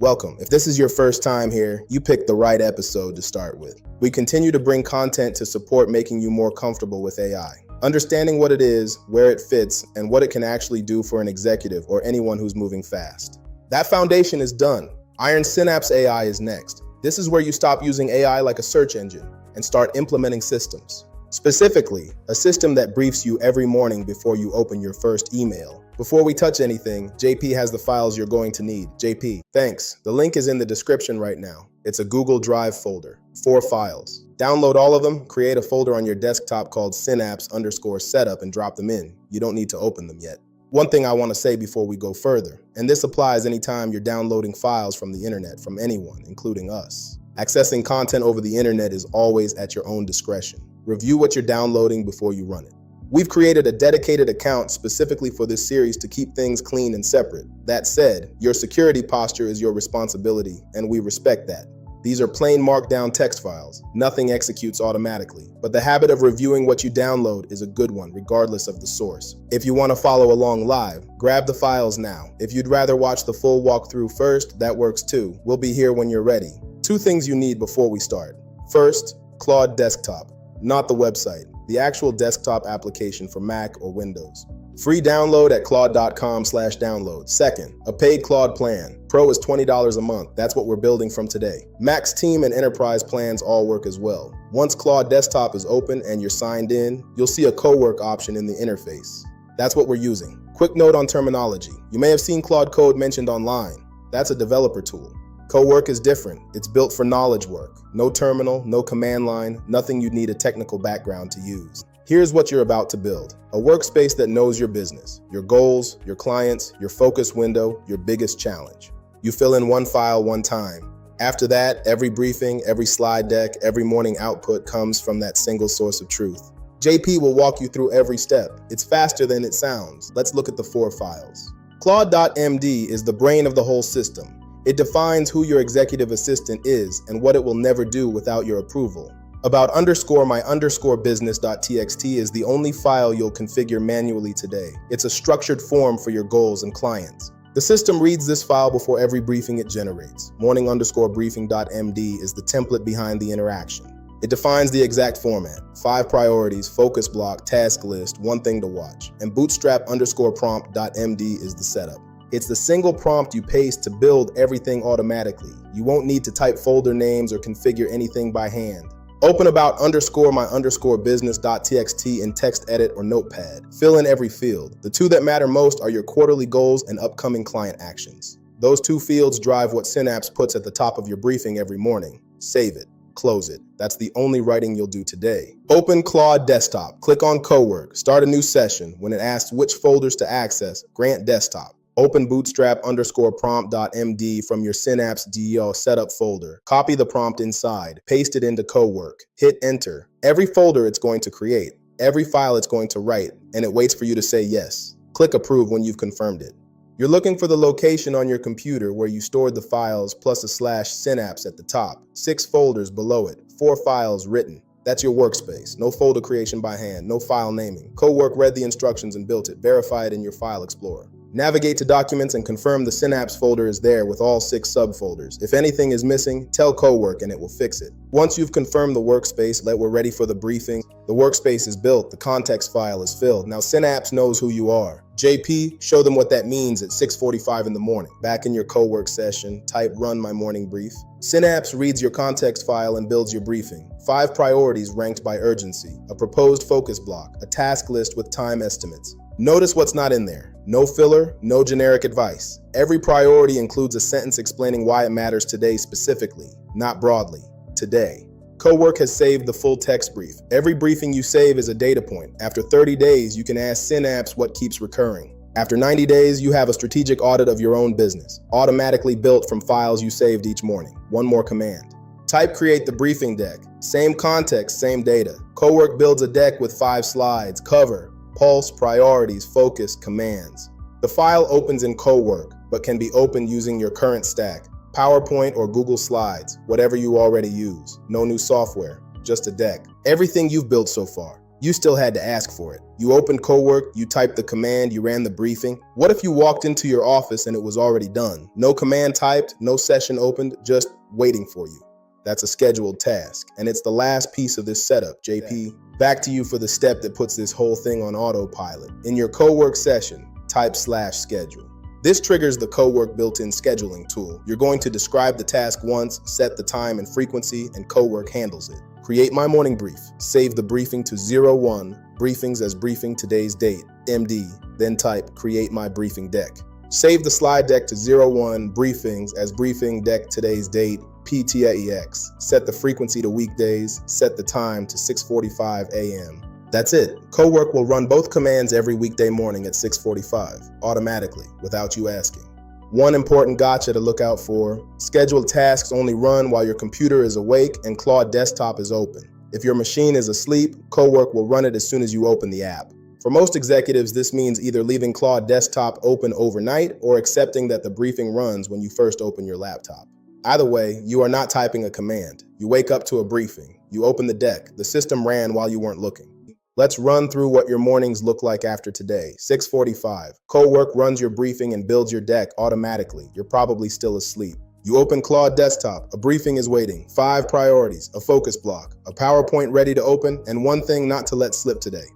Welcome. If this is your first time here, you picked the right episode to start with. We continue to bring content to support making you more comfortable with AI. Understanding what it is, where it fits, and what it can actually do for an executive or anyone who's moving fast. That foundation is done. Iron Synapse AI is next. This is where you stop using AI like a search engine and start implementing systems. Specifically, a system that briefs you every morning before you open your first email. Before we touch anything, JP has the files you're going to need. JP, thanks. The link is in the description right now. It's a Google Drive folder, 4 files. Download all of them, create a folder on your desktop called Synapse_setup and drop them in. You don't need to open them yet. One thing I want to say before we go further, and this applies anytime you're downloading files from the internet from anyone, including us. Accessing content over the internet is always at your own discretion. Review what you're downloading before you run it. We've created a dedicated account specifically for this series to keep things clean and separate. That said, your security posture is your responsibility, and we respect that. These are plain markdown text files. Nothing executes automatically, but the habit of reviewing what you download is a good one, regardless of the source. If you want to follow along live, grab the files now. If you'd rather watch the full walkthrough first, that works too. We'll be here when you're ready. 2 things you need before we start. First, Claude Desktop, not the website. The actual desktop application for Mac or Windows. Free download at claude.com/download. Second, a paid Claude plan. Pro is $20 a month. That's what we're building from today. Max Team and Enterprise plans all work as well. Once Claude Desktop is open and you're signed in, you'll see a Cowork option in the interface. That's what we're using. Quick note on terminology. You may have seen Claude Code mentioned online. That's a developer tool. Cowork is different. It's built for knowledge work. No terminal, no command line, nothing you'd need a technical background to use. Here's what you're about to build. A workspace that knows your business, your goals, your clients, your focus window, your biggest challenge. You fill in 1 file 1 time. After that, every briefing, every slide deck, every morning output comes from that single source of truth. JP will walk you through every step. It's faster than it sounds. Let's look at the 4 files. Claude.md is the brain of the whole system. It defines who your executive assistant is and what it will never do without your approval. About_my_business.txt is the only file you'll configure manually today. It's a structured form for your goals and clients. The system reads this file before every briefing it generates. Morning_briefing.md is the template behind the interaction. It defines the exact format: 5 priorities, focus block, task list, 1 thing to watch. And Bootstrap_prompt.md is the setup. It's the single prompt you paste to build everything automatically. You won't need to type folder names or configure anything by hand. Open about_my_business.txt in text edit or notepad. Fill in every field. The 2 that matter most are your quarterly goals and upcoming client actions. Those 2 fields drive what Synapse puts at the top of your briefing every morning. Save it. Close it. That's the only writing you'll do today. Open Claude Desktop. Click on Cowork. Start a new session. When it asks which folders to access, grant desktop. Open Bootstrap_prompt.md from your Synapse DEO setup folder. Copy the prompt inside. Paste it into Cowork. Hit enter. Every folder it's going to create, every file it's going to write, and it waits for you to say yes. Click approve when you've confirmed it. You're looking for the location on your computer where you stored the files plus a /synapse at the top. 6 folders below it. 4 files written. That's your workspace. No folder creation by hand, no file naming. Cowork read the instructions and built it. Verify it in your file explorer. Navigate to Documents and confirm the Synapse folder is there with all 6 subfolders. If anything is missing, tell Cowork and it will fix it. Once you've confirmed the workspace, we're ready for the briefing. The workspace is built, the context file is filled. Now Synapse knows who you are. JP, show them what that means at 6:45 in the morning. Back in your Cowork session, type run my morning brief. Synapse reads your context file and builds your briefing. 5 priorities ranked by urgency, a proposed focus block, a task list with time estimates. Notice what's not in there. No filler, no generic advice. Every priority includes a sentence explaining why it matters today specifically, not broadly. Today. Cowork has saved the full text brief. Every briefing you save is a data point. After 30 days, you can ask Synapse what keeps recurring. After 90 days, you have a strategic audit of your own business, automatically built from files you saved each morning. 1 more command. Type create the briefing deck. Same context, same data. Cowork builds a deck with 5 slides, cover, pulse, priorities, focus, commands. The file opens in Cowork, but can be opened using your current stack. PowerPoint or Google Slides, whatever you already use. No new software, just a deck. Everything you've built so far. You still had to ask for it. You opened Cowork, you typed the command, you ran the briefing. What if you walked into your office and it was already done? No command typed, no session opened, just waiting for you. That's a scheduled task. And it's the last piece of this setup, JP. Back to you for the step that puts this whole thing on autopilot. In your Cowork session, type /schedule. This triggers the Cowork built-in scheduling tool. You're going to describe the task once, set the time and frequency, and Cowork handles it. Create my morning brief. Save the briefing to 01, briefings as briefing today's date, MD. Then type create my briefing deck. Save the slide deck to 01, briefings as briefing deck today's date, PTAEX. Set the frequency to weekdays. Set the time to 6:45 a.m. That's it. Cowork will run both commands every weekday morning at 6:45, automatically, without you asking. One important gotcha to look out for: scheduled tasks only run while your computer is awake and Claude Desktop is open. If your machine is asleep, Cowork will run it as soon as you open the app. For most executives, this means either leaving Claude Desktop open overnight or accepting that the briefing runs when you first open your laptop. Either way, you are not typing a command. You wake up to a briefing. You open the deck. The system ran while you weren't looking. Let's run through what your mornings look like after today. 6:45. Cowork runs your briefing and builds your deck automatically. You're probably still asleep. You open Claude Desktop. A briefing is waiting. 5 priorities, a focus block, a PowerPoint ready to open, and one thing not to let slip today.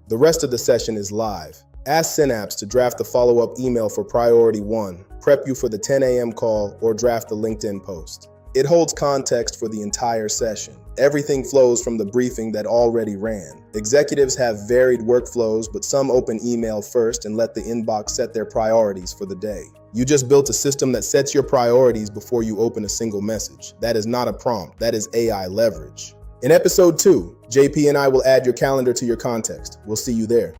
The rest of the session is live. Ask Synapse to draft the follow-up email for priority 1, prep you for the 10 a.m. call, or draft the LinkedIn post. It holds context for the entire session. Everything flows from the briefing that already ran. Executives have varied workflows, but some open email first and let the inbox set their priorities for the day. You just built a system that sets your priorities before you open a single message. That is not a prompt, that is AI leverage. In episode 2, JP and I will add your calendar to your context. We'll see you there.